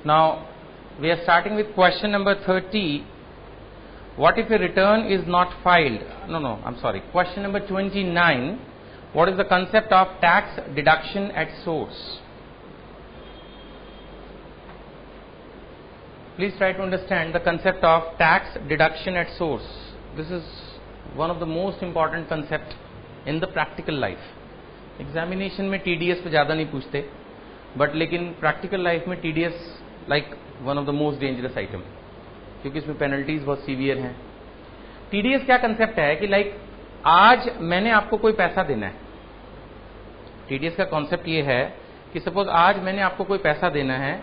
Now, we are starting with question number 30. What if a return is not filed? No, I'm sorry. Question number 29. What is the concept of tax deduction at source? Please try to understand the concept of tax deduction at source. This is one of the most important concept in the practical life. Examination में TDS पे ज़्यादा नहीं पूछते, but लेकिन practical life में TDS like one of the most dangerous item, क्योंकि इसमें penalties बहुत severe हैं. TDS क्या concept है कि like आज मैंने आपको कोई पैसा देना है. TDS का concept ये है कि suppose आज मैंने आपको कोई पैसा देना है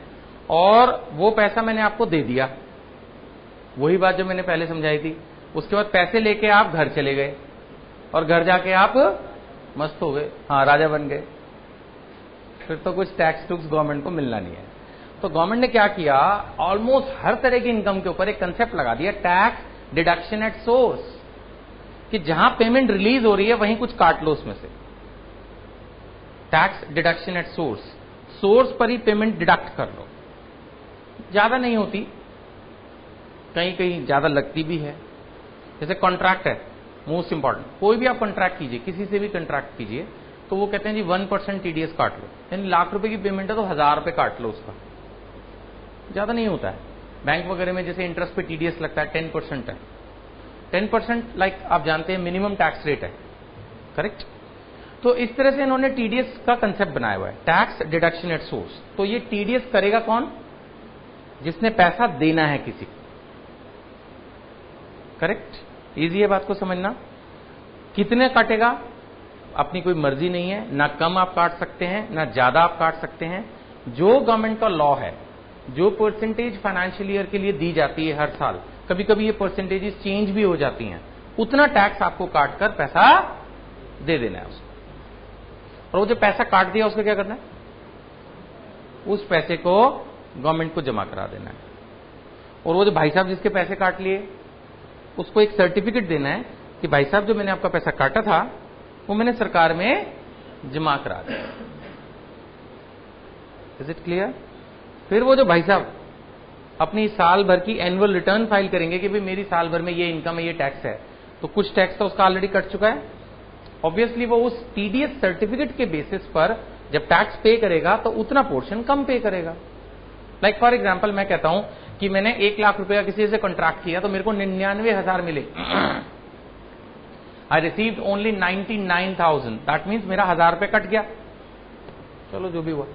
और वो पैसा मैंने आपको दे दिया. वही बात जो मैंने पहले समझाई थी. उसके बाद पैसे लेके आप घर चले गए और घर जाके आप मस्त हो गए, हाँ राजा बन गए. फिर तो कुछ टैक्स टूक्स गवर्नमेंट को मिलना नहीं है. तो गवर्नमेंट ने क्या किया, ऑलमोस्ट हर तरह की इनकम के ऊपर एक कंसेप्ट लगा दिया, टैक्स डिडक्शन एट सोर्स, कि जहां पेमेंट रिलीज हो रही है वहीं कुछ काट लो उसमें से. Tax deduction at source, source पर ही पेमेंट डिडक्ट कर लो. ज्यादा नहीं होती, कहीं कहीं ज्यादा लगती भी है. जैसे कॉन्ट्रैक्ट है, मोस्ट इंपॉर्टेंट. कोई भी आप कॉन्ट्रैक्ट कीजिए, किसी से भी कॉन्ट्रैक्ट कीजिए, तो वो कहते हैं जी 1% TDS काट लो. यानी ₹1,00,000 की पेमेंट है तो 1,000 रुपए काट लो उसका. ज्यादा नहीं होता है. बैंक वगैरह में जैसे इंटरेस्ट पे TDS लगता है 10% है. 10% लाइक आप जानते हैं मिनिमम टैक्स रेट है, करेक्ट. तो इस तरह से इन्होंने TDS का कंसेप्ट बनाया हुआ है, टैक्स डिडक्शन एट सोर्स. तो ये TDS करेगा कौन? जिसने पैसा देना है किसी को, करेक्ट. इजी है बात को समझना. कितने काटेगा अपनी कोई मर्जी नहीं है, ना कम आप काट सकते हैं ना ज्यादा आप काट सकते हैं. जो गवर्नमेंट का लॉ है, जो परसेंटेज फाइनेंशियल ईयर के लिए दी जाती है हर साल, कभी कभी ये परसेंटेजेस चेंज भी हो जाती हैं, उतना टैक्स आपको काट कर पैसा दे देना है उसको. और वो जो पैसा काट दिया उसको क्या करना है, उस पैसे को गवर्नमेंट को जमा करा देना है. और वो जो भाई साहब जिसके पैसे काट लिए उसको एक सर्टिफिकेट देना है कि भाई साहब जो मैंने आपका पैसा काटा था वो मैंने सरकार में जमा करा दिया. Is it clear? फिर वो जो भाई साहब अपनी साल भर की एनुअल रिटर्न फाइल करेंगे कि भाई मेरी साल भर में ये इनकम है, ये टैक्स है, तो कुछ टैक्स तो उसका ऑलरेडी कट चुका है. ऑब्वियसली वो उस TDS सर्टिफिकेट के बेसिस पर जब टैक्स पे करेगा तो उतना पोर्शन कम पे करेगा. लाइक फॉर एग्जाम्पल मैं कहता हूं कि मैंने ₹1,00,000 का किसी से कॉन्ट्रैक्ट किया तो मेरे को 99,000 मिले. I received only 99,000. That means मेरा 1,000 रुपए कट गया. चलो जो भी हुआ,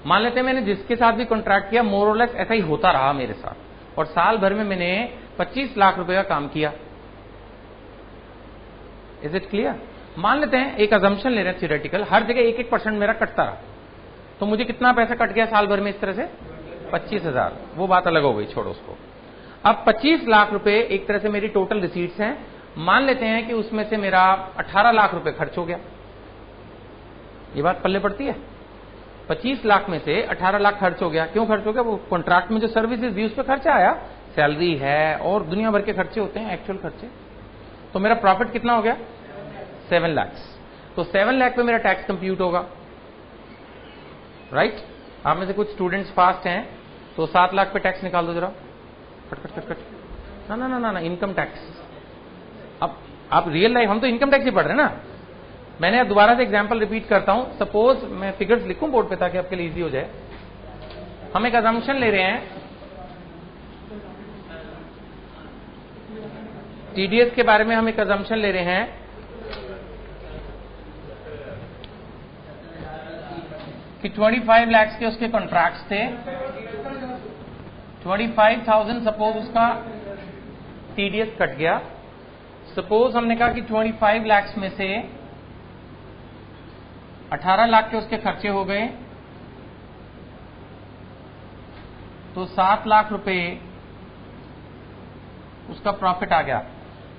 मान लेते हैं मैंने जिसके साथ भी कॉन्ट्रैक्ट किया मोर और लेस ऐसा ही होता रहा मेरे साथ, और साल भर में मैंने 25 लाख रुपए का काम किया. Is it clear? मान लेते हैं, एक अजम्पशन ले रहे हैं थियोरेटिकल, हर जगह 1% मेरा कटता रहा, तो मुझे कितना पैसा कट गया साल भर में इस तरह से? 25,000. वो बात अलग हो गई, छोड़ो उसको. अब 25 लाख रुपए एक तरह से मेरी टोटल रिसीट्स हैं. मान लेते हैं कि उसमें से मेरा 18 लाख रुपए खर्च हो गया. ये बात पल्ले पड़ती है. 25 लाख में से 18 लाख खर्च हो गया. क्यों खर्च हो गया? वो कॉन्ट्रैक्ट में जो सर्विसेज दी उस पर खर्चा आया, सैलरी है और दुनिया भर के खर्चे होते हैं, एक्चुअल खर्चे. तो मेरा प्रॉफिट कितना हो गया? 7 लाख. तो 7 लाख पे मेरा टैक्स कंप्यूट होगा, राइट? आप में से कुछ स्टूडेंट्स फास्ट हैं तो 7 लाख पे टैक्स निकाल दो जरा, कट कट कट कट. ना, इनकम टैक्स. अब आप रियल लाइफ, हम तो इनकम टैक्स ही पढ़ रहे हैं ना. मैंने अब दोबारा से एग्जांपल रिपीट करता हूं. सपोज मैं फिगर्स लिखूं बोर्ड पे ताकि आपके लिए इजी हो जाए. हम एक अजम्पशन ले रहे हैं TDS के बारे में. हम एक अजम्पशन ले रहे हैं कि 25 लाख के उसके कॉन्ट्रैक्ट्स थे. 25,000 सपोज उसका TDS कट गया. सपोज हमने कहा कि 25 लाख में से 18 लाख के उसके खर्चे हो गए, तो 7 लाख रुपए उसका प्रॉफिट आ गया.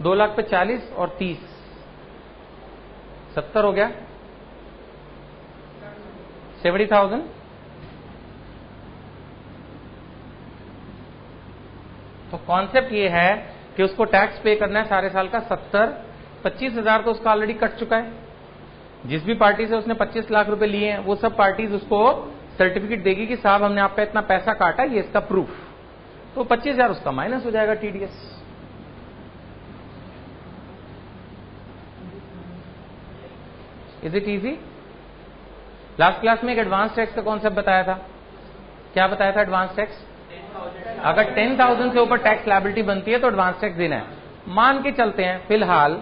2 लाख पे 40 और 30, 70 हो गया, 70,000. तो कॉन्सेप्ट ये है कि उसको टैक्स पे करना है सारे साल का 70. 25,000 तो उसका ऑलरेडी कट चुका है. जिस भी पार्टी से उसने 25 लाख रुपए लिए हैं वो सब पार्टीज उसको सर्टिफिकेट देगी कि साहब हमने आपका इतना पैसा काटा, ये इसका प्रूफ, तो 25,000 उसका माइनस हो जाएगा TDS. Is it easy? Last class में एक एडवांस टैक्स का कॉन्सेप्ट बताया था। क्या बताया था एडवांस टैक्स? अगर 10,000 से ऊपर टैक्स लायबिलिटी बनती है तो एडवांस टैक्स देना है। मान के चलते हैं फिलहाल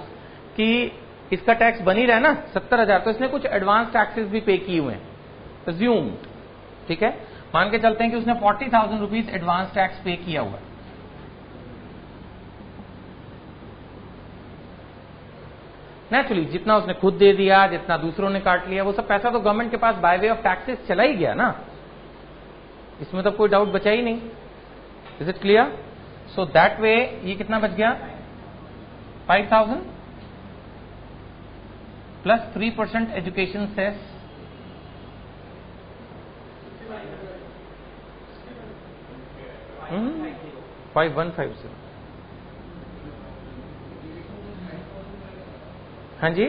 कि इसका टैक्स बनी रहा है ना 70,000, तो इसने कुछ एडवांस टैक्सेस भी पे किए हुए हैं, अज्यूम्ड, ठीक है। मान के चलते हैं कि उसने 40,000 रुपीज एडवांस टैक्स पे किया हुआ है। नेचुरली जितना उसने खुद दे दिया, जितना दूसरों ने काट लिया, वो सब पैसा तो गवर्नमेंट के पास बाय वे ऑफ टैक्सेस चला ही गया ना, इसमें तो कोई डाउट बचा ही नहीं। Is it clear? So that way ये कितना बच गया? 5,000 प्लस 3% एजुकेशन सेस, $5,150। हाँ जी,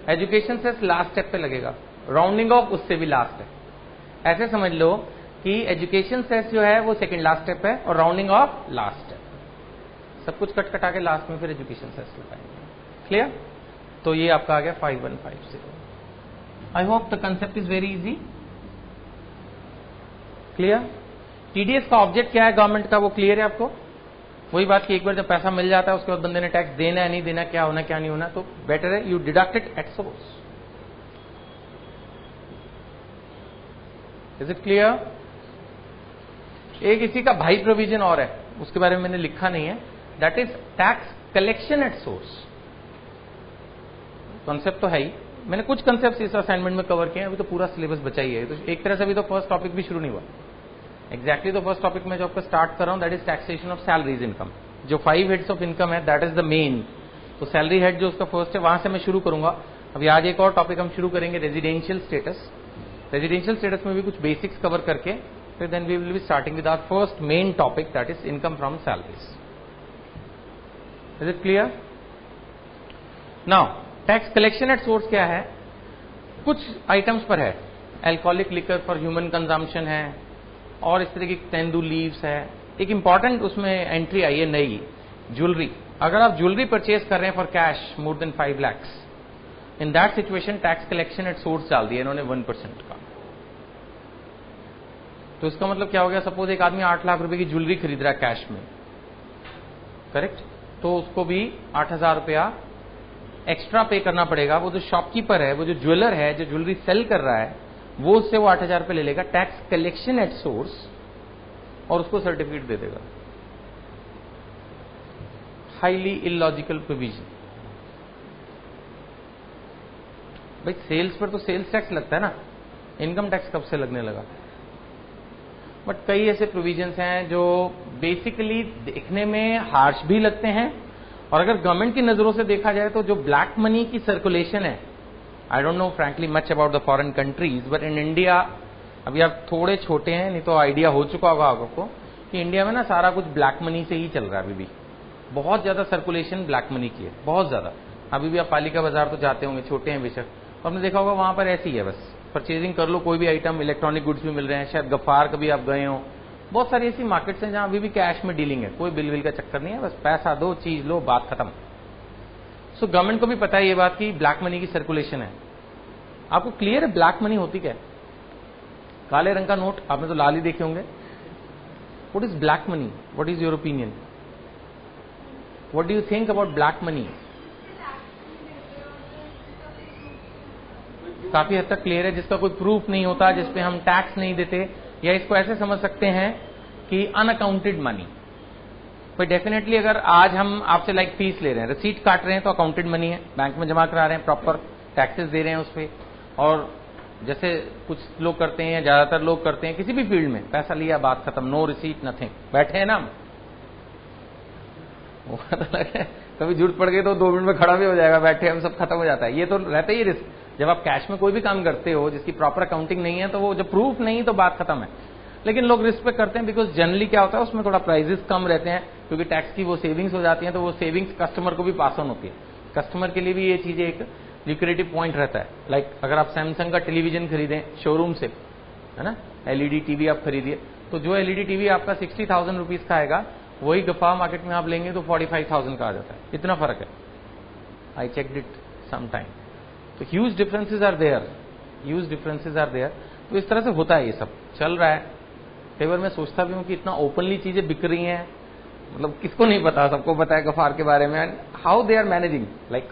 एजुकेशन सेस लास्ट स्टेप पे लगेगा, राउंडिंग ऑफ उससे भी लास्ट है। ऐसे समझ लो कि एजुकेशन सेस जो है वो सेकंड लास्ट स्टेप है और राउंडिंग ऑफ लास्ट स्टेप, सब कुछ कट कटा के लास्ट में फिर एजुकेशन सेस लगाएंगे। क्लियर? तो ये आपका आ गया 5,150। I hope the concept is very easy. Clear? TDS का ऑब्जेक्ट क्या है गवर्नमेंट का, वो क्लियर है आपको? वही बात कि एक बार जब पैसा मिल जाता है उसके बाद बंदे ने टैक्स देना है नहीं देना, क्या होना क्या नहीं होना, तो बेटर है you deduct it at source. Is it clear? एक इसी का भाई प्रोविजन और है, उसके बारे में मैंने लिखा नहीं है, that is tax collection at source. Concept तो है ही, मैंने कुछ कॉन्सेप्ट इस असाइनमेंट में कवर किए हैं, अभी तो पूरा सिलेबस बचा ही है, तो एक तरह से अभी तो फर्स्ट टॉपिक भी शुरू नहीं हुआ एग्जैक्टली। तो फर्स्ट टॉपिक में जो आपका स्टार्ट कर रहा हूं that is taxation of salaries income, जो 5 हेड्स ऑफ इनकम है दैट इज द मेन। तो सैलरी हेड जो उसका फर्स्ट है वहां से मैं शुरू करूंगा। अभी आज एक और टॉपिक हम शुरू करेंगे, रेजिडेंशियल स्टेटस। रेजिडेंशियल स्टेटस में भी कुछ बेसिक्स कवर करके फिर then we will be starting with our first main topic that is income from salaries. Is it clear? Now tax collection at source क्या है? कुछ आइटम्स पर है, alcoholic liquor for human consumption है और इस तरह की तेंदू लीव्स है। एक इंपॉर्टेंट उसमें एंट्री आई है नई, ज्वेलरी। अगर आप ज्वेलरी परचेज कर रहे हैं for cash more than 5 lakhs, in that situation tax collection at source डाल दिया इन्होंने 1% का। तो इसका मतलब क्या हो गया? सपोज एक आदमी 8 लाख रुपए की ज्वेलरी खरीद रहा है कैश में, करेक्ट, तो उसको भी 8,000 रुपया एक्स्ट्रा पे करना पड़ेगा। वो जो शॉपकीपर है, वो जो ज्वेलर है, जो ज्वेलरी सेल कर रहा है, वो उससे वो 8,000 रुपये ले लेगा टैक्स कलेक्शन एट सोर्स और उसको सर्टिफिकेट दे देगा। Highly illogical provision. भाई सेल्स पर तो सेल्स टैक्स लगता है ना, इनकम टैक्स कब से लगने लगा? बट कई ऐसे प्रोविजंस हैं जो बेसिकली देखने में हार्श भी लगते हैं, और अगर गवर्नमेंट की नजरों से देखा जाए तो जो ब्लैक मनी की सर्कुलेशन है, I don't know frankly much about the foreign countries, but in India, अभी आप थोड़े छोटे हैं नहीं तो आइडिया हो चुका होगा आपको कि इंडिया में ना सारा कुछ ब्लैक मनी से ही चल रहा है। अभी भी बहुत ज्यादा सर्कुलेशन ब्लैक मनी की है, बहुत ज्यादा। अभी भी आप पालिका बाजार तो जाते होंगे, छोटे हैं बेशक, आपने देखा होगा वहां पर ऐसी है, बस परचेजिंग कर लो कोई भी आइटम, इलेक्ट्रॉनिक गुड्स भी मिल रहे हैं, शायद गफ्फार कभी आप गए हो, बहुत सारी ऐसी मार्केट्स हैं जहां अभी भी कैश में डीलिंग है, कोई बिल विल का चक्कर नहीं है, बस पैसा दो, चीज लो, बात खत्म। सो गवर्नमेंट को भी पता है ये बात की ब्लैक मनी की सर्कुलेशन है। आपको क्लियर है ब्लैक मनी होती क्या है? काले रंग का नोट आपने तो लाल ही देखे होंगे। What is black money? What is your opinion? What do you think about black money? काफी हद तक क्लियर है, जिसका कोई प्रूफ नहीं होता, जिसपे हम टैक्स नहीं देते, या इसको ऐसे समझ सकते हैं कि अनअकाउंटेड मनी। पर डेफिनेटली अगर आज हम आपसे लाइक फीस ले रहे हैं, रिसीट काट रहे हैं, तो अकाउंटेड मनी है, बैंक में जमा करा रहे हैं, प्रॉपर टैक्सेस दे रहे हैं उस पर। और जैसे कुछ लोग करते हैं, ज्यादातर लोग करते हैं किसी भी फील्ड में, पैसा लिया बात खत्म, नो रिसीट नथिंग, बैठे हैं ना हम, वो कभी जरूरत पड़ गई तो 2 मिनट में खड़ा भी हो जाएगा, बैठे हम, सब खत्म हो जाता है। ये तो रहता ही रिस्क। जब आप कैश में कोई भी काम करते हो जिसकी प्रॉपर अकाउंटिंग नहीं है, तो वो जब प्रूफ नहीं तो बात खत्म है। लेकिन लोग रिस्क पे करते हैं, बिकॉज जनरली क्या होता है उसमें थोड़ा प्राइजेस कम रहते हैं, क्योंकि टैक्स की वो सेविंग्स हो जाती हैं, तो वो सेविंग्स कस्टमर को भी पास ऑन होती है। कस्टमर के लिए भी ये चीजें एक ल्यूक्रेटिव पॉइंट रहता है। लाइक अगर आप सैमसंग का टेलीविजन खरीदें शोरूम से, है ना, एलईडी टीवी आप खरीदिए, तो जो एलईडी टीवी आपका 60,000 रुपीज का आएगा, वही गफा मार्केट में आप लेंगे तो 45,000 का आ जाता है। इतना फर्क है। I checked it some time. तो huge differences are there, huge differences are there. तो इस तरह से होता है, ये सब चल रहा है। कई बार मैं सोचता भी हूँ कि इतना ओपनली चीजें बिक रही हैं, मतलब किसको नहीं पता, सबको पता है गफार के बारे में, how they are managing, like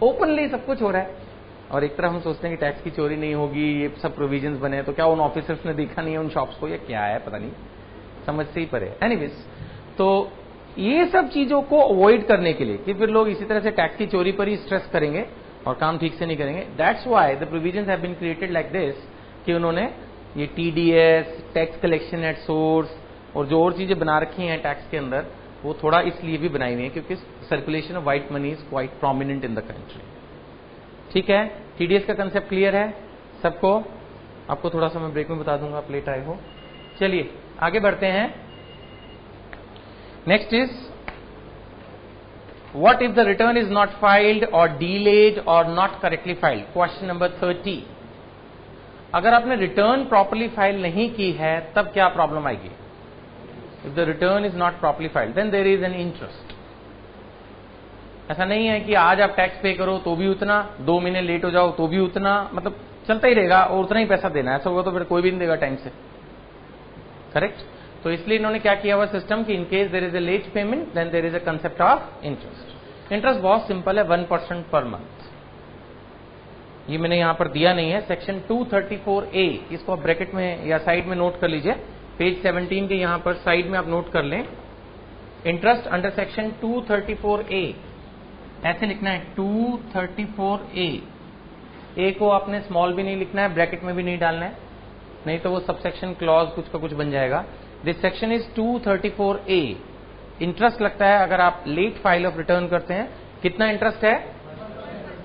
openly सब कुछ हो रहा है। और एक तरफ हम सोचते हैं कि टैक्स की चोरी नहीं होगी, ये सब प्रोविजंस बने, तो क्या उन ऑफिसर्स ने देखा नहीं है उन शॉप्स को, या क्या है पता नहीं, समझ से ही परे। एनीवेज, तो ये सब चीजों को अवॉइड करने के लिए कि फिर लोग इसी तरह से टैक्स की चोरी पर ही स्ट्रेस करेंगे और काम ठीक से नहीं करेंगे, that's why the provisions have been created like this, कि उन्होंने ये TDS, tax collection at source और जो और चीजें बना रखी हैं टैक्स के अंदर, वो थोड़ा इसलिए भी बनाई हुई है क्योंकि circulation of white money is quite prominent in the country. ठीक है, टीडीएस का कंसेप्ट क्लियर है सबको? आपको थोड़ा सा मैं ब्रेक में बता दूंगा, आप लेट आए हो। चलिए आगे बढ़ते हैं। Next is what if the return is not filed और डीलेड और not correctly filed. Question number 30। अगर आपने रिटर्न प्रॉपर्ली फाइल नहीं की है तब क्या प्रॉब्लम आएगी? If the return is not properly filed then there is an interest. ऐसा नहीं है कि आज आप टैक्स पे करो तो भी उतना, 2 महीने लेट हो जाओ तो भी उतना, मतलब चलता ही रहेगा और उतना ही पैसा देना है। ऐसा होगा तो फिर कोई भी नहीं देगा टाइम से, करेक्ट? तो इसलिए इन्होंने क्या किया हुआ सिस्टम कि in case there is a late payment then there is a concept of interest. Interest बहुत सिंपल है, 1% पर मंथ। ये मैंने यहां पर दिया नहीं है, सेक्शन 234A, इसको आप ब्रैकेट में या साइड में नोट कर लीजिए, पेज 17 के यहां पर साइड में आप नोट कर लें। इंटरेस्ट अंडर सेक्शन 234A, ऐसे लिखना है 234A। ए को आपने स्मॉल भी नहीं लिखना है, ब्रैकेट में भी नहीं डालना है, नहीं तो वो सबसेक्शन क्लॉज कुछ का कुछ बन जाएगा। This section is 234A। Interest लगता है अगर आप लेट फाइल ऑफ रिटर्न करते हैं। कितना इंटरेस्ट है?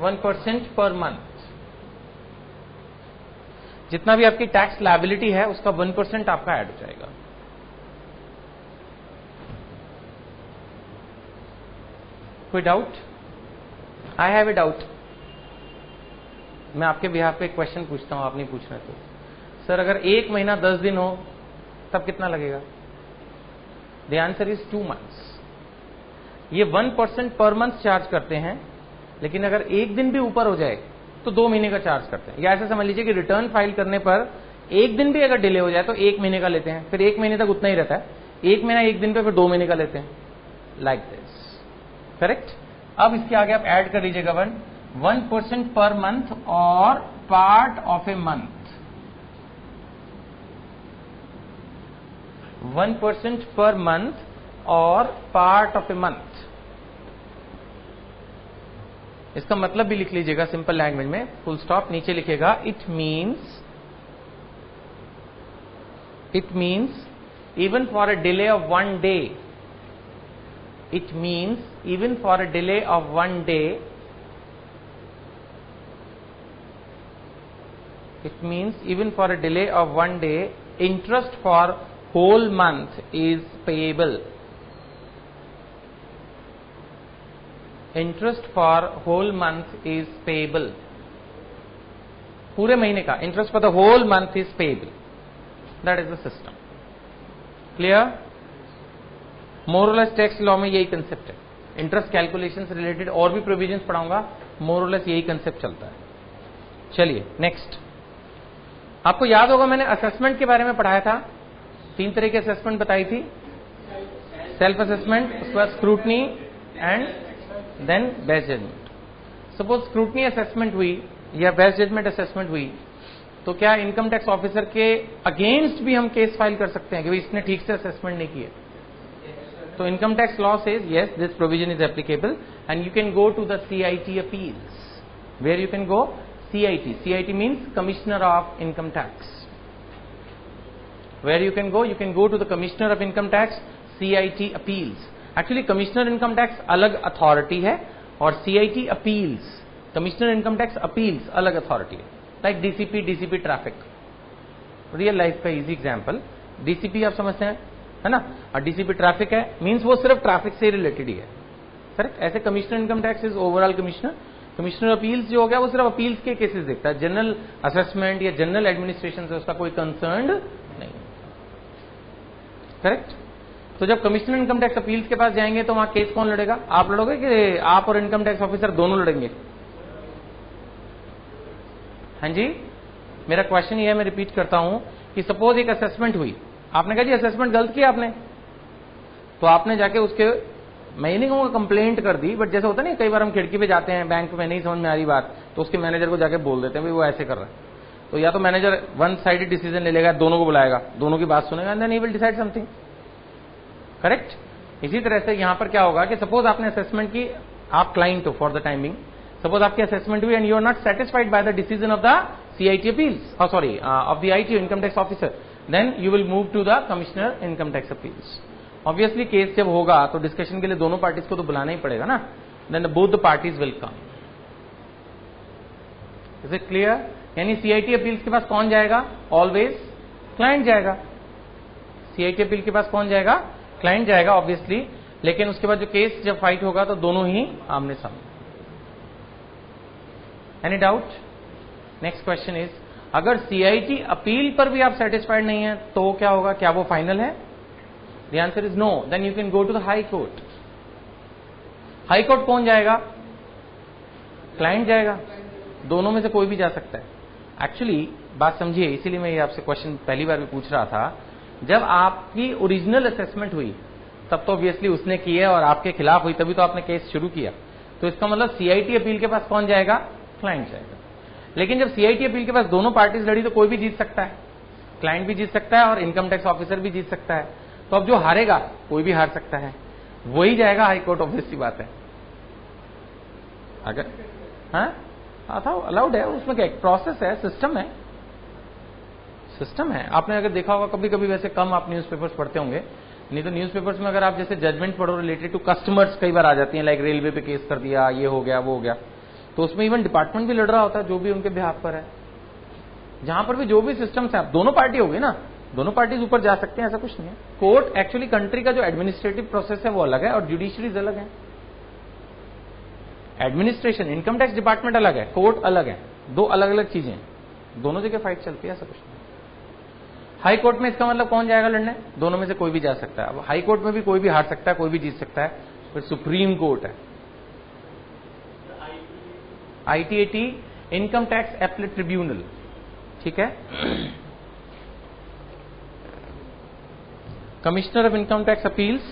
1% पर मंथ। जितना भी आपकी टैक्स लायबिलिटी है उसका 1% आपका ऐड हो जाएगा। कोई doubt? I have a doubt. मैं आपके बिहाफ पे एक क्वेश्चन पूछता हूं, आप नहीं पूछ रहे तो। सर अगर 1 महीना 10 दिन हो तब कितना लगेगा? The answer is 2 months. ये 1% पर मंथ चार्ज करते हैं, लेकिन अगर 1 दिन भी ऊपर हो जाए तो 2 महीने का चार्ज करते हैं। या ऐसे समझ लीजिए कि रिटर्न फाइल करने पर 1 दिन भी अगर डिले हो जाए तो 1 महीने का लेते हैं, फिर 1 महीने तक उतना ही रहता है, 1 महीना 1 दिन पे, फिर 2 महीने का लेते हैं, लाइक दिस, करेक्ट? अब इसके आगे आप ऐड कर लीजिएगा 1% पर मंथ और part of a month. 1% per month और पार्ट ऑफ ए मंथ। इसका मतलब भी लिख लीजिएगा सिंपल लैंग्वेज में, फुल स्टॉप नीचे लिखेगा, it means even for a delay of 1 day, it means even for a delay of 1 day, it means even for a delay of 1 day, interest for whole month is payable. Interest for whole month is payable. पूरे महीने का interest for the whole month is payable. That is the system. Clear? More less tax law में यही concept है। Interest calculation से related और भी provisions पढ़ाऊंगा, मोरलेस यही कंसेप्ट चलता है। चलिए नेक्स्ट। आपको याद होगा मैंने असेसमेंट के बारे में पढ़ाया था, 3 तरह की असेसमेंट बताई थी, सेल्फ असेसमेंट, उसके बाद scrutiny and then best judgement. Suppose scrutiny assessment हुई या बेस्ट जजमेंट असेसमेंट हुई, तो क्या इनकम टैक्स ऑफिसर के अगेंस्ट भी हम केस फाइल कर सकते हैं कि भाई इसने ठीक से असेसमेंट नहीं किया? So income tax law says yes, this provision is applicable and you can go to the CIT appeals. Where you can go? CIT. CIT means Commissioner of Income Tax. Where you can go? You can go to the Commissioner of Income Tax, CIT appeals. Actually Commissioner Income Tax अलग authority है और CIT appeals, Commissioner Income Tax appeals अलग authority है। Like DCP, DCP traffic. Real life का easy example, DCP आप समझते हैं, है ना? और डीसीपी ट्रैफिक है, मींस वो सिर्फ ट्रैफिक से रिलेटेड ही है, करेक्ट? ऐसे commissioner income tax is overall commissioner commissioner appeals जो हो गया वो सिर्फ अपील्स के केसेस देखता है, जनरल असेसमेंट या जनरल एडमिनिस्ट्रेशन से उसका कोई कंसर्न नहीं। करेक्ट। तो जब कमिश्नर इनकम टैक्स अपील्स के पास जाएंगे तो वहां केस कौन लड़ेगा? आप लड़ोगे कि आप और इनकम टैक्स ऑफिसर दोनों लड़ेंगे? हाँ जी, मेरा क्वेश्चन ये है, मैं रिपीट करता हूं कि सपोज एक असेसमेंट हुई, आपने कहा जी असेसमेंट गलत किया आपने, तो आपने जाके उसके, मैं ये नहीं कहूंगा कंप्लेंट कर दी, बट जैसे होता नहीं कई बार हम खिड़की पे जाते हैं बैंक में, नहीं समझ में आ रही बात, तो उसके मैनेजर को जाके बोल देते हैं भाई वो ऐसे कर रहा है, तो या तो मैनेजर वन साइडेड डिसीजन ले लेगा, दोनों को बुलाएगा, दोनों की बात सुनेगा, and then he will decide something. Correct. इसी तरह से यहां पर क्या होगा कि सपोज आपने असेसमेंट की, आप क्लाइंट हो फॉर द टाइमिंग, सपोज आपकी असेसमेंट हुई and you are not satisfied by the decision of the CIT appeals, sorry of the ITO income tax officer, then you will move to the commissioner income tax appeals. Obviously case जब होगा तो discussion के लिए दोनों parties को तो बुलाना ही पड़ेगा ना, then both the parties will come. Is it clear? यानी CIT अपील्स के पास कौन जाएगा? ऑलवेज क्लाइंट जाएगा। CIT अपील के पास कौन जाएगा? क्लाइंट जाएगा ऑब्वियसली, लेकिन उसके बाद जो केस जब फाइट होगा तो दोनों ही आमने सामने। Any doubt? Next question is, अगर CIT अपील पर भी आप सेटिस्फाइड नहीं है तो क्या होगा? क्या वो फाइनल है? The answer is no. Then you can go to the High Court. High court कौन जाएगा? क्लाइंट जाएगा। दोनों में से कोई भी जा सकता है। एक्चुअली बात समझिए, इसीलिए मैं ये आपसे क्वेश्चन पहली बार भी पूछ रहा था। जब आपकी ओरिजिनल असेसमेंट हुई तब तो ऑब्वियसली उसने की है और आपके खिलाफ हुई, तभी तो आपने केस शुरू किया। तो इसका मतलब CIT अपील के पास कौन जाएगा? क्लाइंट जाएगा। लेकिन जब CIT अपील के पास दोनों पार्टीज लड़ी तो कोई भी जीत सकता है, क्लाइंट भी जीत सकता है और इनकम टैक्स ऑफिसर भी जीत सकता है। तो अब जो हारेगा कोई भी हार सकता है, वही जाएगा हाई कोर्ट। ऑब्वियस सी बात है। अगर हाँ था अलाउड है, उसमें क्या प्रोसेस है, सिस्टम है, सिस्टम है। आपने अगर देखा होगा कभी कभी, वैसे कम आप न्यूज़पेपर्स पढ़ते होंगे, नहीं तो न्यूज़पेपर्स में अगर आप जैसे जजमेंट पढ़ो रिलेटेड टू कस्टमर्स, कई बार आ जाती हैं, लाइक रेलवे पे केस कर दिया, ये हो गया वो हो गया, तो उसमें इवन डिपार्टमेंट भी लड़ रहा होता है जो भी उनके बिहाफ पर है। जहां पर भी जो भी सिस्टम्स है, दोनों पार्टी होगी ना, दोनों पार्टीज ऊपर जा सकते हैं, ऐसा कुछ नहीं है। कोर्ट एक्चुअली कंट्री का जो एडमिनिस्ट्रेटिव प्रोसेस है वो अलग है और जुडिशरीज अलग है। एडमिनिस्ट्रेशन, इनकम टैक्स डिपार्टमेंट अलग है, कोर्ट अलग है, दो अलग अलग चीजें, दोनों जगह फाइट चलती है, ऐसा कुछ नहीं। हाई कोर्ट में इसका मतलब कौन जाएगा लड़ने? दोनों में से कोई भी जा सकता है। अब हाई कोर्ट में भी कोई भी हार सकता है, कोई भी जीत सकता है, फिर सुप्रीम कोर्ट है। ITAT, income tax appellate tribunal, ठीक है। Commissioner of income tax appeals,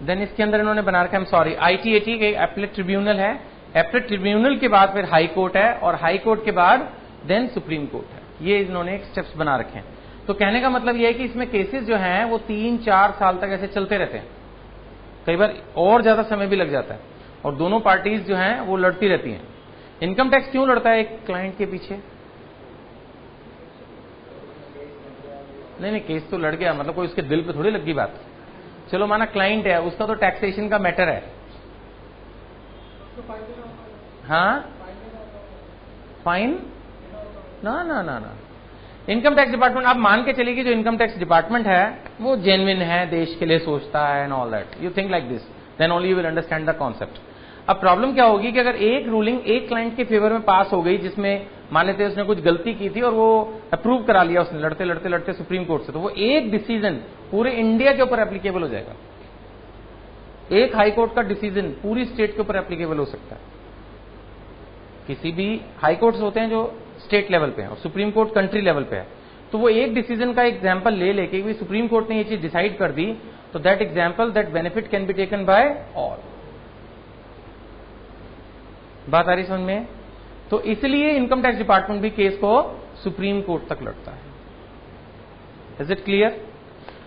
then इसके अंदर इन्होंने बना रखा है, सॉरी, ITAT एक एपलेट ट्रिब्यूनल है, एपलेट ट्रिब्यूनल के बाद फिर हाई कोर्ट है और हाई कोर्ट के बाद देन सुप्रीम कोर्ट है। ये इन्होंने एक स्टेप्स बना रखे हैं। तो कहने का मतलब यह है कि इसमें केसेस जो हैं वो 3-4 साल तक ऐसे चलते रहते हैं, कई बार और ज्यादा समय भी लग जाता है, और दोनों पार्टीज जो हैं वो लड़ती रहती हैं। इनकम टैक्स क्यों लड़ता है एक क्लाइंट के पीछे? नहीं, केस तो लड़ गया, मतलब कोई उसके दिल पे थोड़ी लगी बात। चलो माना क्लाइंट है, उसका तो टैक्सेशन का मैटर है, हाँ, फाइन ना ना ना ना। इनकम टैक्स डिपार्टमेंट, आप मान के चलिए कि जो इनकम टैक्स डिपार्टमेंट है वो जेन्युइन है, देश के लिए सोचता है and all that, you think like this, then only you will understand the concept. अब प्रॉब्लम क्या होगी कि अगर एक रूलिंग एक क्लाइंट के फेवर में पास हो गई, जिसमें मान लेते उसने कुछ गलती की थी और वो अप्रूव करा लिया उसने लड़ते लड़ते लड़ते सुप्रीम कोर्ट से, तो वो एक डिसीजन पूरे इंडिया के ऊपर एप्लीकेबल हो जाएगा। एक हाई कोर्ट का डिसीजन पूरी स्टेट के ऊपर एप्लीकेबल हो सकता है। किसी भी हाई कोर्ट्स होते हैं जो स्टेट लेवल पे है और सुप्रीम कोर्ट कंट्री लेवल पे है, तो वो एक डिसीजन का एग्जाम्पल ले लेके भी सुप्रीम कोर्ट ने ये चीज डिसाइड कर दी, तो that example, that benefit can be taken by all. बात आ रही समझ में? तो इसलिए इनकम टैक्स डिपार्टमेंट भी केस को सुप्रीम कोर्ट तक लड़ता है। Is it clear?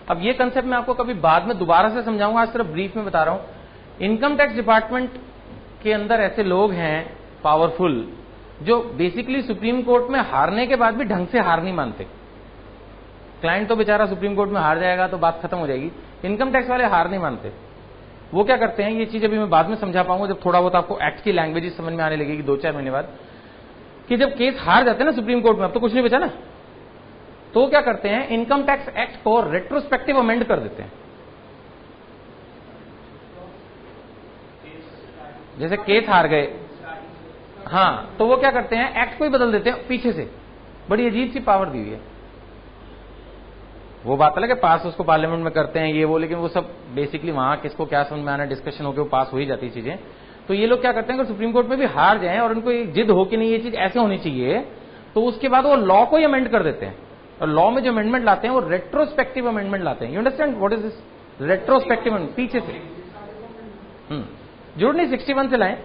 अब ये कंसेप्ट मैं आपको कभी बाद में दोबारा से समझाऊंगा, आज सिर्फ ब्रीफ में बता रहा हूं। इनकम टैक्स डिपार्टमेंट के अंदर ऐसे लोग हैं पावरफुल, जो बेसिकली सुप्रीम कोर्ट में हारने के बाद भी ढंग से हार नहीं मानते। क्लाइंट तो बेचारा सुप्रीम कोर्ट में हार जाएगा तो बात खत्म हो जाएगी, इनकम टैक्स वाले हार नहीं मानते। वो क्या करते हैं, ये चीज अभी मैं बाद में समझा पाऊंगा जब थोड़ा बहुत आपको एक्ट की लैंग्वेज समझ में आने लगेगी 2-4 महीने बाद, कि जब केस हार जाते हैं ना सुप्रीम कोर्ट में, अब तो कुछ नहीं बचा ना, तो क्या करते हैं, इनकम टैक्स एक्ट को रेट्रोस्पेक्टिव अमेंड कर देते हैं। जैसे केस हार गए, हाँ, तो वो क्या करते हैं, एक्ट को ही बदल देते हैं पीछे से। बड़ी अजीब सी पावर दी हुई है। वो बात अलग है, पास उसको पार्लियामेंट में करते हैं ये वो, लेकिन वो सब बेसिकली वहां किसको क्या समझ में आना, डिस्कशन होकर वो पास हो ही जाती चीजें। तो ये लोग क्या करते हैं, अगर सुप्रीम कोर्ट में भी हार जाएं और उनको एक जिद हो कि नहीं ये चीज ऐसे होनी चाहिए, तो उसके बाद वो लॉ को ही अमेंड कर देते हैं। और लॉ में जो अमेंडमेंट लाते हैं वो रेट्रोस्पेक्टिव अमेंडमेंट लाते हैं। You understand what is this retrospective amendment? पीछे से जरूर नहीं 61 से लाएं।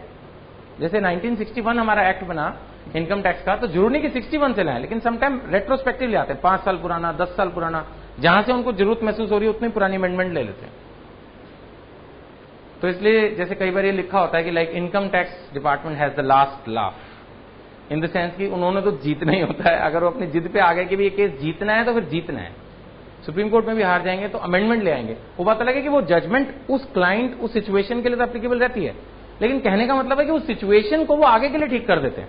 जैसे 1961 हमारा एक्ट बना इनकम टैक्स का, तो जरूर नहीं कि 61 से लाएं, लेकिन समटाइम रेट्रोस्पेक्टिव ले आते हैं, 5 साल पुराना, 10 साल पुराना, जहां से उनको जरूरत महसूस हो रही है उतनी पुरानी अमेंडमेंट ले लेते हैं। तो इसलिए जैसे कई बार ये लिखा होता है कि like income tax department has the last laugh, in the sense कि उन्होंने तो जीतना ही होता है। अगर वो अपनी जिद पे आ गए कि भी ये केस जीतना है तो फिर जीतना है। सुप्रीम कोर्ट में भी हार जाएंगे तो अमेंडमेंट ले आएंगे। वो बात अलग है कि वो जजमेंट उस क्लाइंट, उस सिचुएशन के लिए तो एप्लीकेबल रहती है, लेकिन कहने का मतलब है कि उस सिचुएशन को वो आगे के लिए ठीक कर देते हैं।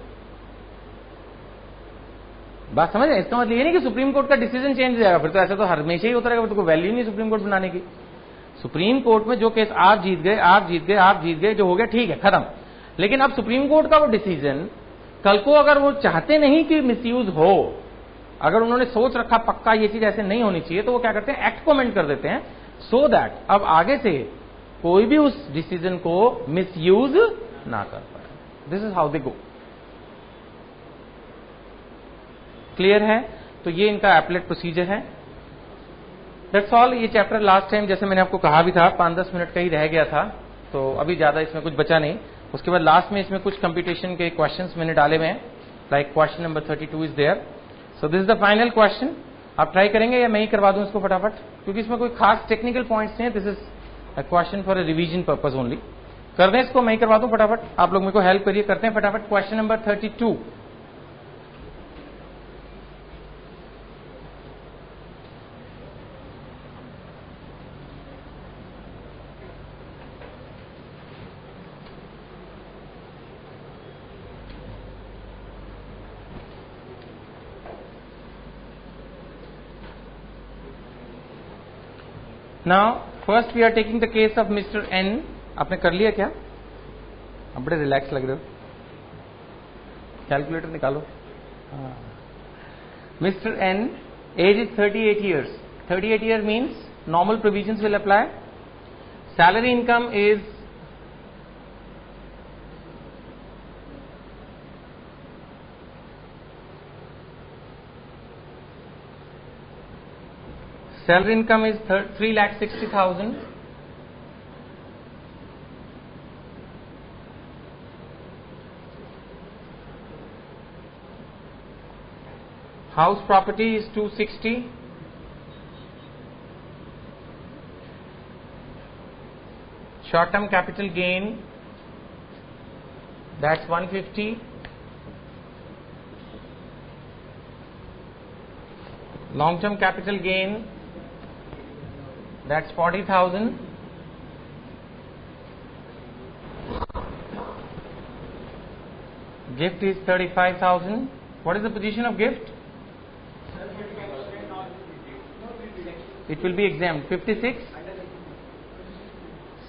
बात समझ रहे? इसका मतलब ये नहीं कि सुप्रीम कोर्ट का डिसीजन चेंज हो जाएगा, फिर तो ऐसा तो हमेशा ही होता रहेगा, फिर तो कोई वैल्यू नहीं सुप्रीम कोर्ट बनाने की। सुप्रीम कोर्ट में जो केस आप जीत गए, आप जीत गए, आप जीत गए, जो हो गया ठीक है, खत्म। लेकिन अब सुप्रीम कोर्ट का वो डिसीजन कल को अगर वो चाहते नहीं कि मिसयूज हो, अगर उन्होंने सोच रखा पक्का ये चीज ऐसे नहीं होनी चाहिए, तो वो क्या करते हैं, एक्ट को अमेंड कर देते हैं, सो दैट अब आगे से कोई भी उस डिसीजन को मिसयूज ना कर पाए। This is how they go. Clear है? तो ये इनका एपलेट प्रोसीजर है। That's all. ये चैप्टर लास्ट टाइम जैसे मैंने आपको कहा भी था 5-10 मिनट का ही रह गया था, तो अभी ज्यादा इसमें कुछ बचा नहीं। उसके बाद लास्ट में इसमें कुछ कंप्यूटेशन के क्वेश्चंस मैंने डाले हुए हैं, like question number 32 is there. So this is the final question. आप ट्राई करेंगे या मैं ही करवा दूं इसको फटाफट, क्योंकि इसमें कोई खास टेक्निकल पॉइंट्स नहीं है। This is a question for a revision purpose only. कर दें इसको, मैं ही करवा दूं फटाफट, आप लोग मेरे को हेल्प करिए, करते हैं फटाफट। Question number 32। Now, first we are taking the case of Mr. N. आपने कर लिया क्या? आप बड़े रिलैक्स लग रहे हो, कैलकुलेटर निकालो। Mr. N, age is 38 years. 38 years means normal provisions will apply. Salary income is salary income is 3,60,000. House property is 260. Short term capital gain, that's 150. Long term capital gain, that's 40,000. Gift is 35,000. What is the position of gift? It will be exempt. 56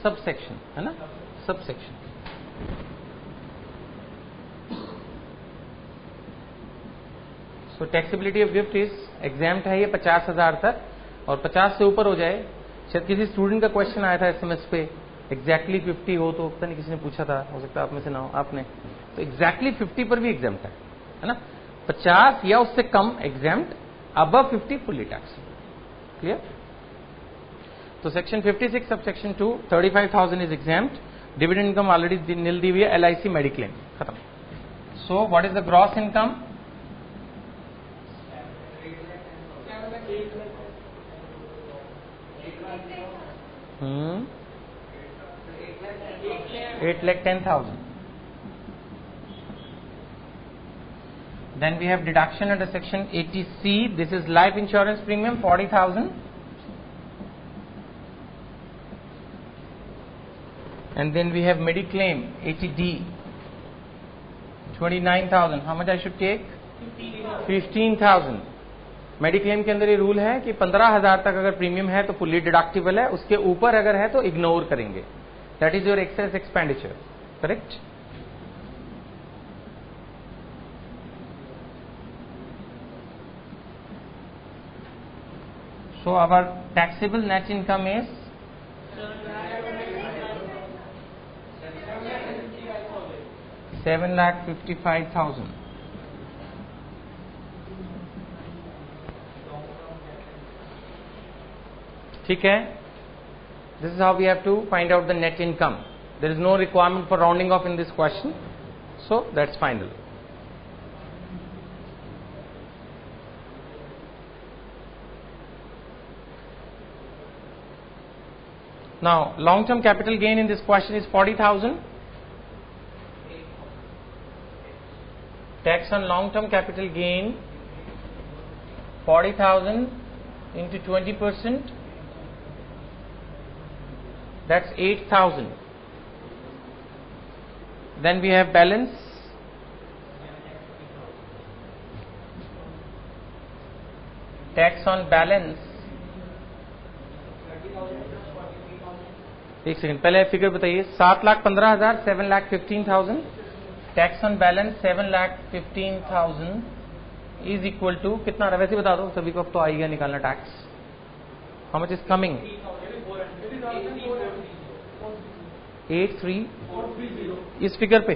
subsection, है ना? Subsection. So taxability of gift is exempt है ये 50,000 तक, और 50 से ऊपर हो जाए, शायद किसी स्टूडेंट का क्वेश्चन आया था एसएमएस पे, एग्जैक्टली 50 हो तो पता नहीं किसी ने पूछा था, हो सकता है आप में से ना हो, आपने, तो एग्जैक्टली 50 पर भी एग्जेम्प्ट है ना? 50 या उससे कम exempt, above 50 fully tax. Clear? तो section 56 sub section 2, 35,000 is exempt. Dividend income already nil दी हुई है, LIC मेडिक्लेम खत्म। So what is the gross income? $8,10,000. Then we have deduction under section 80C. This is life insurance premium 40,000. And then we have mediclaim 80D 29,000. How much I should take? 15,000. Mediclaim के अंदर ये rule है कि 15,000 तक अगर premium है तो fully deductible है, उसके ऊपर अगर है तो इग्नोर करेंगे, that is your excess expenditure. correct? So our taxable net income is 7,55,000. ठीक है? This is how we have to find out the net income. There is no requirement for rounding off in this question, so that's final. Now, long-term capital gain in this question is 40,000. Tax on long-term capital gain 40,000 into 20%. That's 8,000. Then we have balance. Tax on balance. एक second, पहले figure बताइए. 7,15,000, 7,15,000. Tax on balance 7,15,000 is equal to कितना? वैसे बता दो सभी को, अब तो आएगा निकालना tax. How much is coming? 83 इस फिगर पे.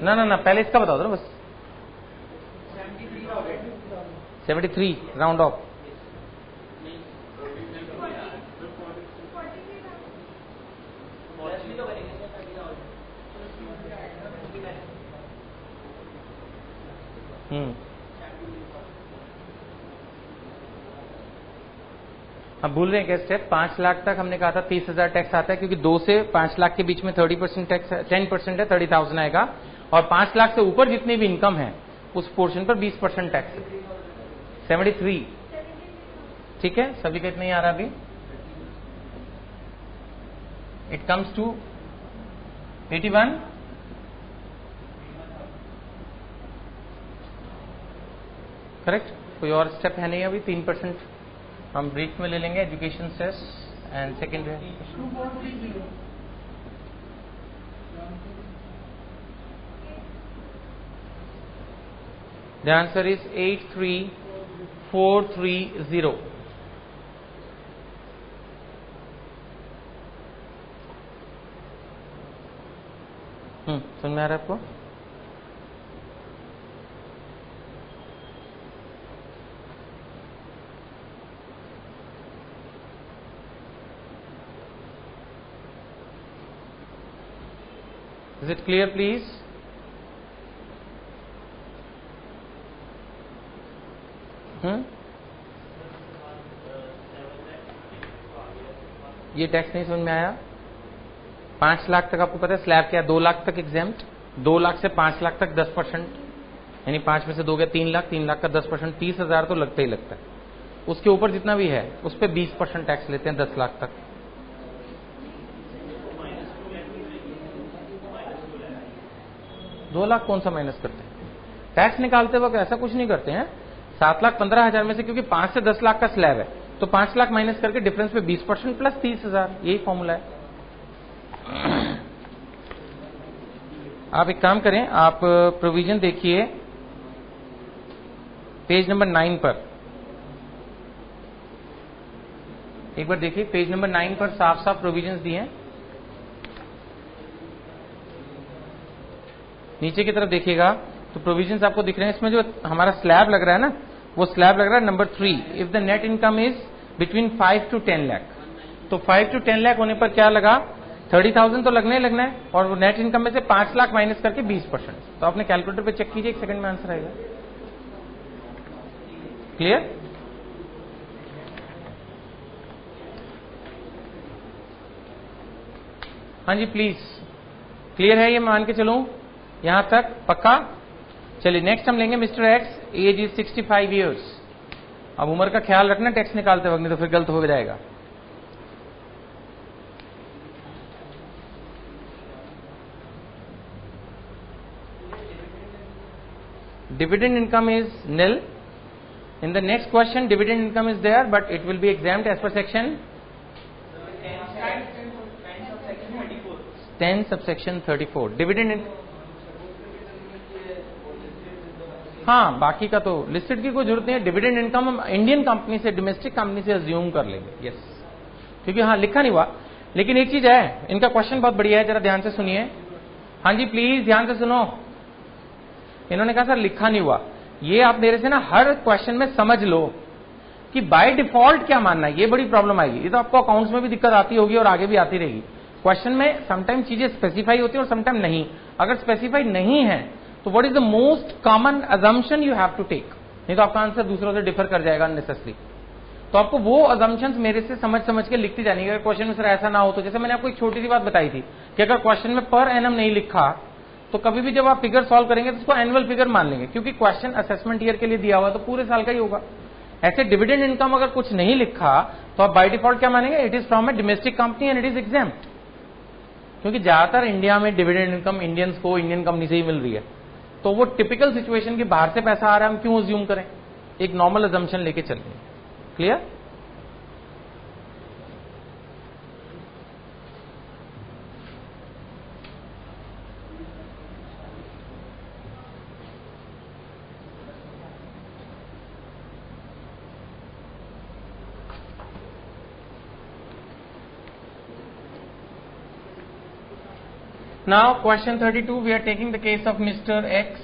ना पहले इसका बता दो ना बस. 73 राउंड ऑफ. अब भूल रहे हैं क्या स्टेप? 5 लाख तक हमने कहा था 30,000 टैक्स आता है, क्योंकि 2 से 5 लाख के बीच में 30% टैक्स, 10% है, 30,000 आएगा. और 5 लाख से ऊपर जितनी भी इनकम है उस पोर्शन पर 20% टैक्स है. 73. ठीक है, सभी का इतना ही आ रहा अभी. It comes to 81. करेक्ट. कोई और स्टेप है नहीं अभी. 3% हम ब्रेक में ले लेंगे. एजुकेशन सेस एंड सेकेंड है. The answer is 83,430. समझ में आ रहा है आपको? Is it clear, please? ये टैक्स नहीं समझ में आया. 5 लाख तक आपको पता है स्लैब क्या है? 2 लाख तक एग्जेम्प्ट. 2 लाख से 5 लाख तक 10%, यानी 5 में से 2 गया 3 लाख. 3 लाख का 10% 30,000 तो लगता ही लगता है. उसके ऊपर जितना भी है उस पर 20% टैक्स लेते हैं 10 लाख तक. दो लाख कौन सा माइनस करते हैं? टैक्स निकालते वक्त ऐसा कुछ नहीं करते हैं. 7,15,000 में से क्योंकि 5 से 10 लाख का स्लैब है तो 5 लाख माइनस करके डिफरेंस पे 20% प्लस 30,000. यही फॉर्मूला है. आप एक काम करें, आप प्रोविजन देखिए पेज नंबर 9 पर. एक बार देखिए पेज नंबर 9 पर साफ साफ प्रोविजंस दिए हैं. नीचे की तरफ देखिएगा तो प्रोविजंस आपको दिख रहे हैं. इसमें जो हमारा स्लैब लग रहा है ना, वो स्लैब लग रहा है number 3. If the net income is between 5 to 10 lakh. तो 5 to 10 लाख होने पर क्या लगा? 30,000 तो लगना ही लगना है. और वो नेट इनकम में से 5 लाख माइनस करके 20%. तो आपने कैलकुलेटर पे चेक कीजिए, 1 सेकंड में आंसर आएगा. क्लियर? हाँ जी प्लीज. क्लियर है ये? मान के चलूं यहां तक पक्का? चलिए नेक्स्ट हम लेंगे mister X. Age is 65 years. अब उम्र का ख्याल रखना टैक्स निकालते वक्त, नहीं तो फिर गलत हो जाएगा. Dividend income is nil. In the next question, dividend income is there, but it will be exempt as per section 10 subsection 34 dividend. हाँ, बाकी का तो लिस्टेड की कोई जरूरत नहीं है। डिविडेंड इनकम हम इंडियन कंपनी से, डोमेस्टिक कंपनी से अज्यूम कर लेंगे। यस, क्योंकि हाँ लिखा नहीं हुआ। लेकिन एक चीज है, इनका क्वेश्चन बहुत बढ़िया है, जरा ध्यान से सुनिए। हाँ जी प्लीज ध्यान से सुनो। इन्होंने कहा सर लिखा नहीं हुआ। ये आप मेरे से ना हर क्वेश्चन में समझ लो कि बाय डिफॉल्ट क्या मानना है। ये बड़ी प्रॉब्लम आएगी। ये तो आपको अकाउंट्स में भी दिक्कत आती होगी और आगे भी आती रहेगी। क्वेश्चन में समटाइम चीजें स्पेसिफाई होती है और समटाइम नहीं। अगर स्पेसिफाई नहीं है तो what is the most common assumption you have to take, नहीं तो आपका आंसर दूसरों से डिफर कर जाएगा अननेसेसरी। तो आपको वो अजम्पशंस मेरे से समझ के लिखती जानी है। क्वेश्चन में सर ऐसा ना हो तो, जैसे मैंने आपको एक छोटी सी बात बताई थी कि अगर क्वेश्चन में पर एनम नहीं लिखा तो कभी भी जब आप फिगर सॉल्व करेंगे तो उसको एनुअल फिगर मान लेंगे, क्योंकि क्वेश्चन असेसमेंट ईयर के लिए दिया हुआ तो पूरे साल का ही होगा। ऐसे डिविडेंड इनकम अगर कुछ नहीं लिखा तो आप बाय डिफॉल्ट क्या मानेंगे, it is from A domestic company and it is exempt. क्योंकि ज्यादातर इंडिया में डिविडेंड इनकम इंडियंस को इंडियन कंपनी से ही मिल रही है, तो वो टिपिकल सिचुएशन के बाहर से पैसा आ रहा है, हम क्यों अज्यूम करें। एक नॉर्मल अजम्पशन लेके चलते हैं। Clear? Now question 32, we are taking the case of Mr. X.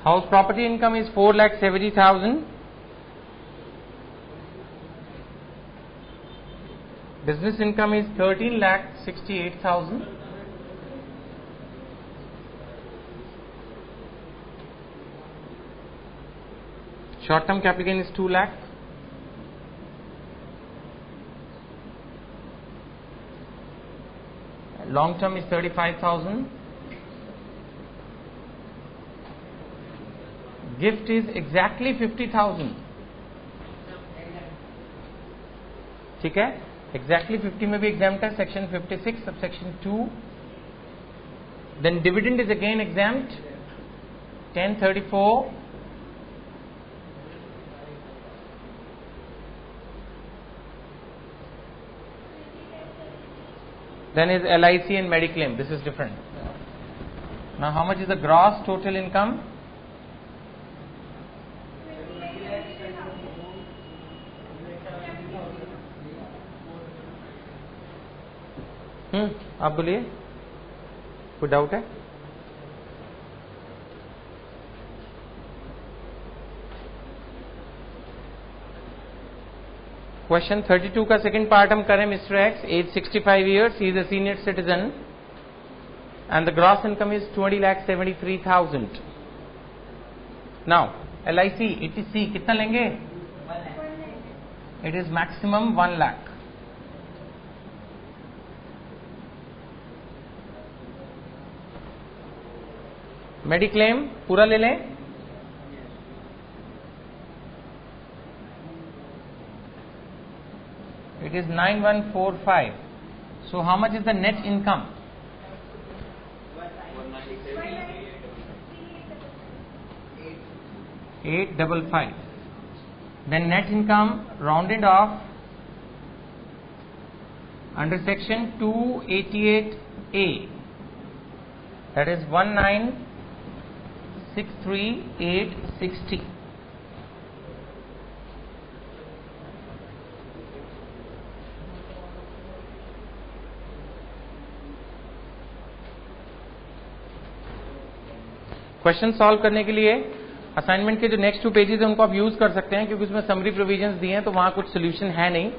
House property income is 4,70,000. Business income is 13,68,000. Short term capital gain is 2 lakh. Long term is 35,000. Gift is exactly 50,000. ठीक है, exactly 50 में भी exempt है, section 56 subsection 2. Then dividend is again exempt, 1034. Then is LIC and Mediclaim. This is different. Now how much is the gross total income? आप बोलिए, कोई doubt है? Question 32 का सेकंड पार्ट हम करें। Mister X, age 65 years, he is a senior citizen and the gross income is 20,73,000. Now LIC ETC कितना लेंगे? It is maximum 1 lakh. Mediclaim पूरा ले लें? It is 9145. So how much is the net income? 855. Then net income rounded off under section 288A, that is 19,63860. Question solve करने के लिए assignment के जो नेक्स्ट 2 पेजेस हैं उनको आप यूज कर सकते हैं, क्योंकि उसमें समरी प्रोविजंस दिए हैं तो वहां कुछ सोल्यूशन है नहीं.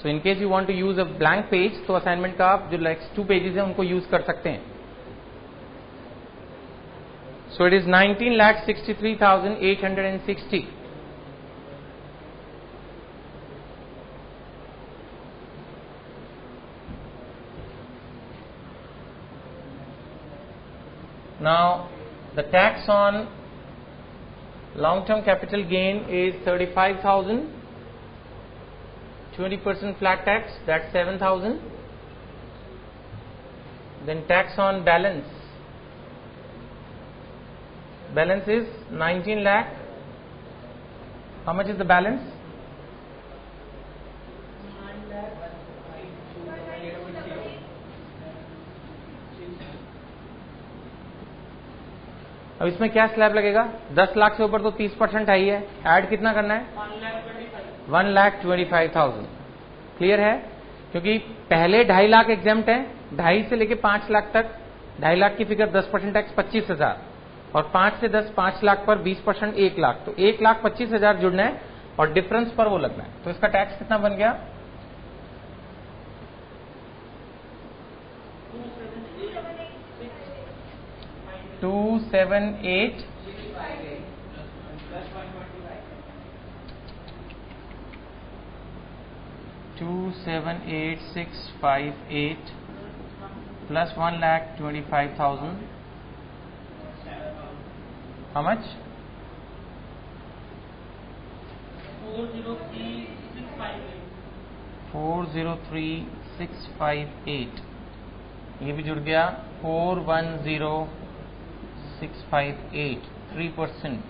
So in case you want to use a blank page तो असाइनमेंट का आप जो नेक्स्ट 2 पेजेस हैं उनको यूज कर सकते हैं. So it is 19,63,860. Now the tax on long-term capital gain is 35,000. 20% flat tax, that's 7,000. Then tax on balance. Balance is 19 lakh. How much is the balance? अब इसमें क्या स्लैब लगेगा? 10 लाख से ऊपर तो 30% आई है. ऐड कितना करना है? 1,25,000. क्लियर है? क्योंकि पहले 2.5 लाख एग्जेम्प्ट है. 2.5 से लेके 5 लाख तक 2.5 लाख की फिगर 10% टैक्स 25,000 और 5 से 10 5 लाख पर 20% 1 लाख. तो 1,25,000 जुड़ना है और डिफरेंस पर वो लगना है. तो इसका टैक्स कितना बन गया? 278 278,658 plus 1,25,000. How much? 403,658. ये भी जुड़ गया. 410,658. 3%.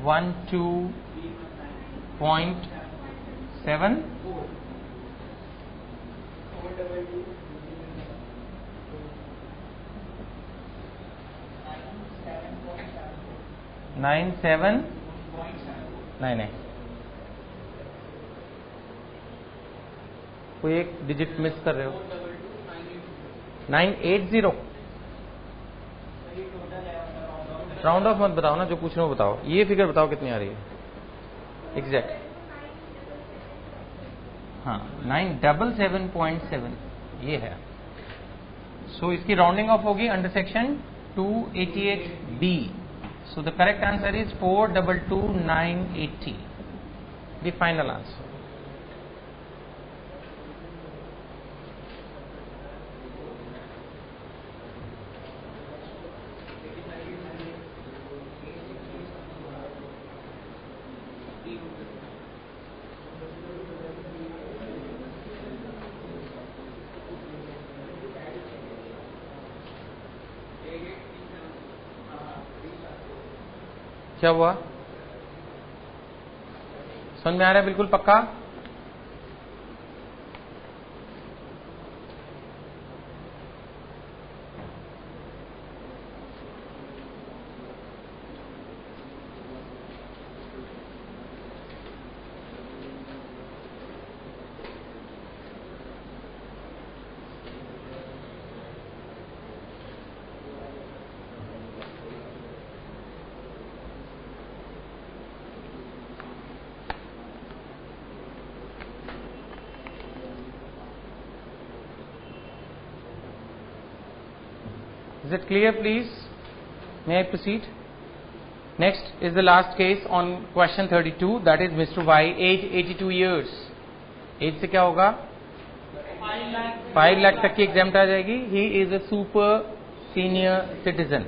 12.7. 97. नहीं, कोई एक डिजिट मिस कर रहे हो. 980. राउंड ऑफ मत बताओ ना, जो पूछ रहे हो बताओ. ये फिगर बताओ कितनी आ रही है एग्जैक्ट. हाँ, 977.7 ये है. सो इसकी राउंडिंग ऑफ होगी under section 288B. So the correct answer is 422,980. The final answer. क्या हुआ? समझ में आ रहा है बिल्कुल पक्का? Is it clear, please? May I proceed? Next is the last case on question 32. That is Mr. Y, age 82 years. Age से क्या होगा? 5 लाख तक की एग्जाम्प्ट आ जाएगी. He is a super senior citizen.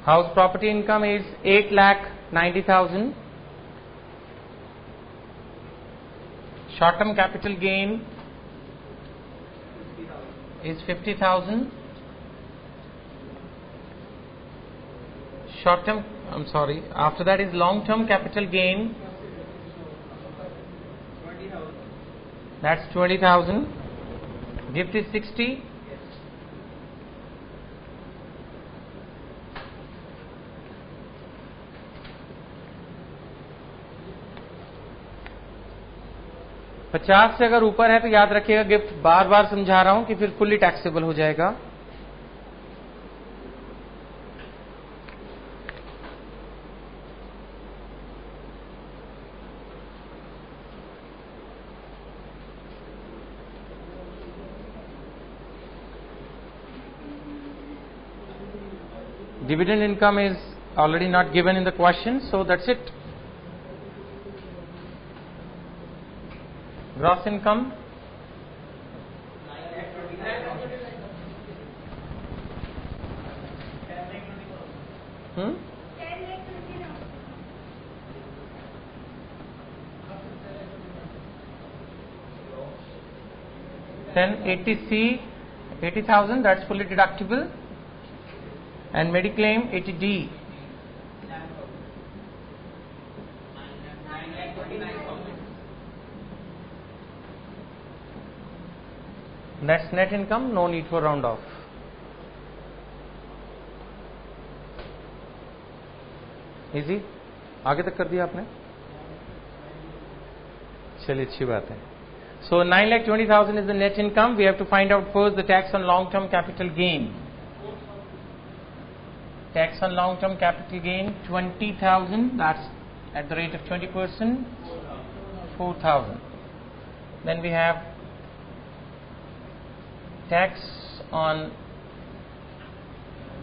House property income is 8,90,000. Short-term capital gain is 50,000. short term, I'm sorry, after that is long term capital gain, that's 20,000. Gift is 60. $50 से अगर ऊपर है तो याद रखिएगा, गिफ्ट बार बार समझा रहा हूं कि फिर फुल्ली टैक्सेबल हो जाएगा। Dividend income is already not given in the question, so that's it. Gross income, hmm? 1080C, 80,000, that's fully deductible. And Mediclaim 80D, that's net income, no need for round off. Easy, आगे तक कर दिया आपने? चलिए, अच्छी बात है। So 9,20,000 is the net income. We have to find out first the tax on long term capital gain. Tax on long term capital gain 20,000, that's at the rate of 20%, 4,000. Then we have tax on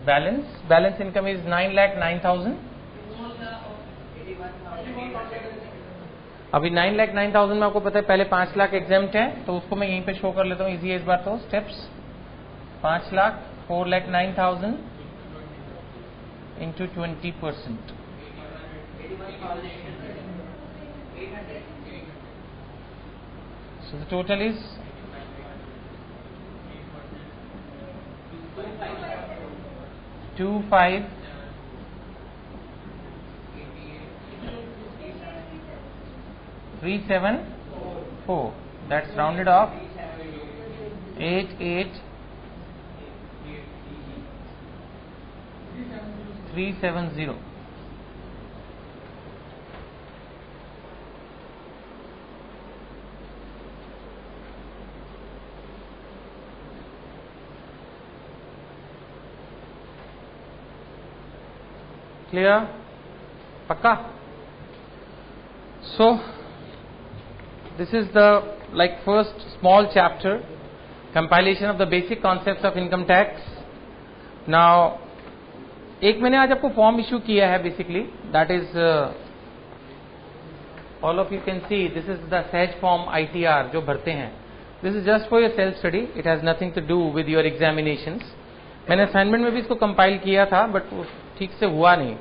balance income is 9,09,000. अभी 9,09,000 में आपको पता है पहले 5 lakh exempt है, तो उसको मैं यहीं पे शो कर लेता हूँ, इजी है इस बार। तो steps 5 lakh 4,09,000 into 20%. So the total is 25,374. That's rounded off 88,370. Clear? Pakka? So this is the first small chapter, compilation of the basic concepts of income tax. Now एक मैंने आज आपको फॉर्म इशू किया है, basically that is all of you can see, this is the Sahaj form ITR जो भरते हैं। This is just for your self study, it has nothing to do with your examinations. मैंने असाइनमेंट में भी इसको compile किया था, बट वो ठीक से हुआ नहीं,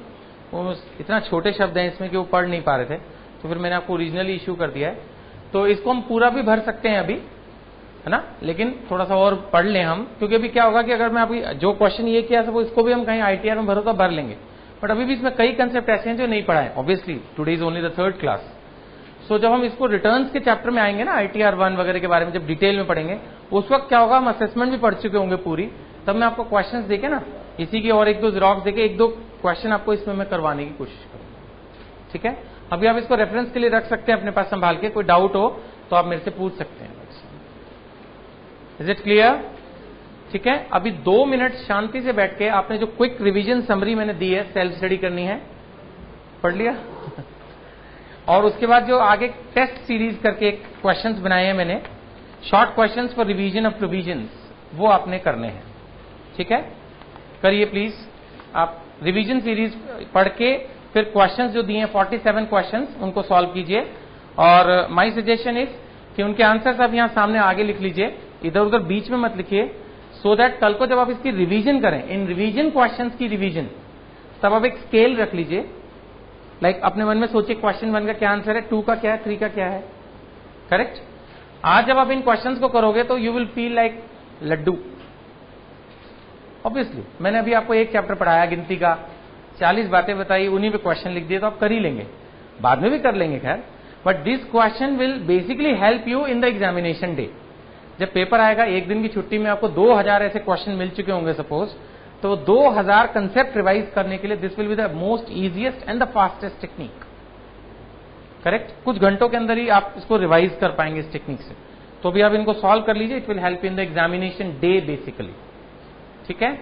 वो इतना छोटे शब्द हैं इसमें कि वो पढ़ नहीं पा रहे थे, तो फिर मैंने आपको ओरिजिनली इशू कर दिया है। तो इसको हम पूरा भी भर सकते हैं अभी, है ना, लेकिन थोड़ा सा और पढ़ लें हम, क्योंकि अभी क्या होगा कि अगर मैं अभी जो क्वेश्चन ये किया वो इसको भी हम कहीं ITR में भरो तो भर लेंगे, बट अभी भी इसमें कई कंसेप्ट ऐसे हैं जो नहीं पढ़ा है। Obviously today is only the 3rd class. So जब हम इसको रिटर्न्स के चैप्टर में आएंगे ना, ITR 1 वगैरह के बारे में जब डिटेल में पढ़ेंगे, उस वक्त क्या होगा, हम असेसमेंट भी पढ़ चुके होंगे पूरी, तब मैं आपको क्वेश्चन देके ना इसी की और 1-2 ज़ेरॉक्स देके 1-2 क्वेश्चन आपको इसमें मैं करवाने की कोशिश करूंगा। ठीक है, अभी आप इसको रेफरेंस के लिए रख सकते हैं अपने पास संभाल के, कोई डाउट हो तो आप मेरे से पूछ सकते हैं। Is it clear? ठीक है, अभी 2 मिनट शांति से बैठ के आपने जो क्विक रिवीजन समरी मैंने दी है, सेल्फ स्टडी करनी है, पढ़ लिया और उसके बाद जो आगे टेस्ट सीरीज करके क्वेश्चंस बनाए हैं मैंने, short questions for revision of provisions, वो आपने करने हैं। ठीक है, करिए प्लीज। आप रिवीजन सीरीज पढ़ के फिर क्वेश्चंस जो दिए हैं 47 क्वेश्चंस, उनको सॉल्व कीजिए। और माय सजेशन इज कि उनके आंसर्स आप यहां सामने आगे लिख लीजिए, इधर उधर बीच में मत लिखिए, सो दैट कल को जब आप इसकी रिवीजन करें, इन रिवीजन क्वेश्चंस की रिवीजन, तब आप एक स्केल रख लीजिए। लाइक अपने मन में सोचिए क्वेश्चन 1 का क्या आंसर है, 2 का क्या है, 3 का क्या है, करेक्ट। आज जब आप इन क्वेश्चंस को करोगे तो you will feel like laddoo. Obviously मैंने अभी आपको एक चैप्टर पढ़ाया गिनती का, 40 बातें बताई, उन्हीं पे क्वेश्चन लिख दिए तो आप कर ही लेंगे, बाद में भी कर लेंगे खैर, but this question will basically help you in the examination day. जब पेपर आएगा, एक दिन की छुट्टी में आपको 2000 ऐसे क्वेश्चन मिल चुके होंगे सपोज, तो 2000 कंसेप्ट रिवाइज करने के लिए this will be the most easiest and the fastest technique. Correct, कुछ घंटों के अंदर ही आप इसको रिवाइज कर पाएंगे इस टेक्निक से। तो भी आप इनको सॉल्व कर लीजिए, it will help in the examination day basically. ठीक है।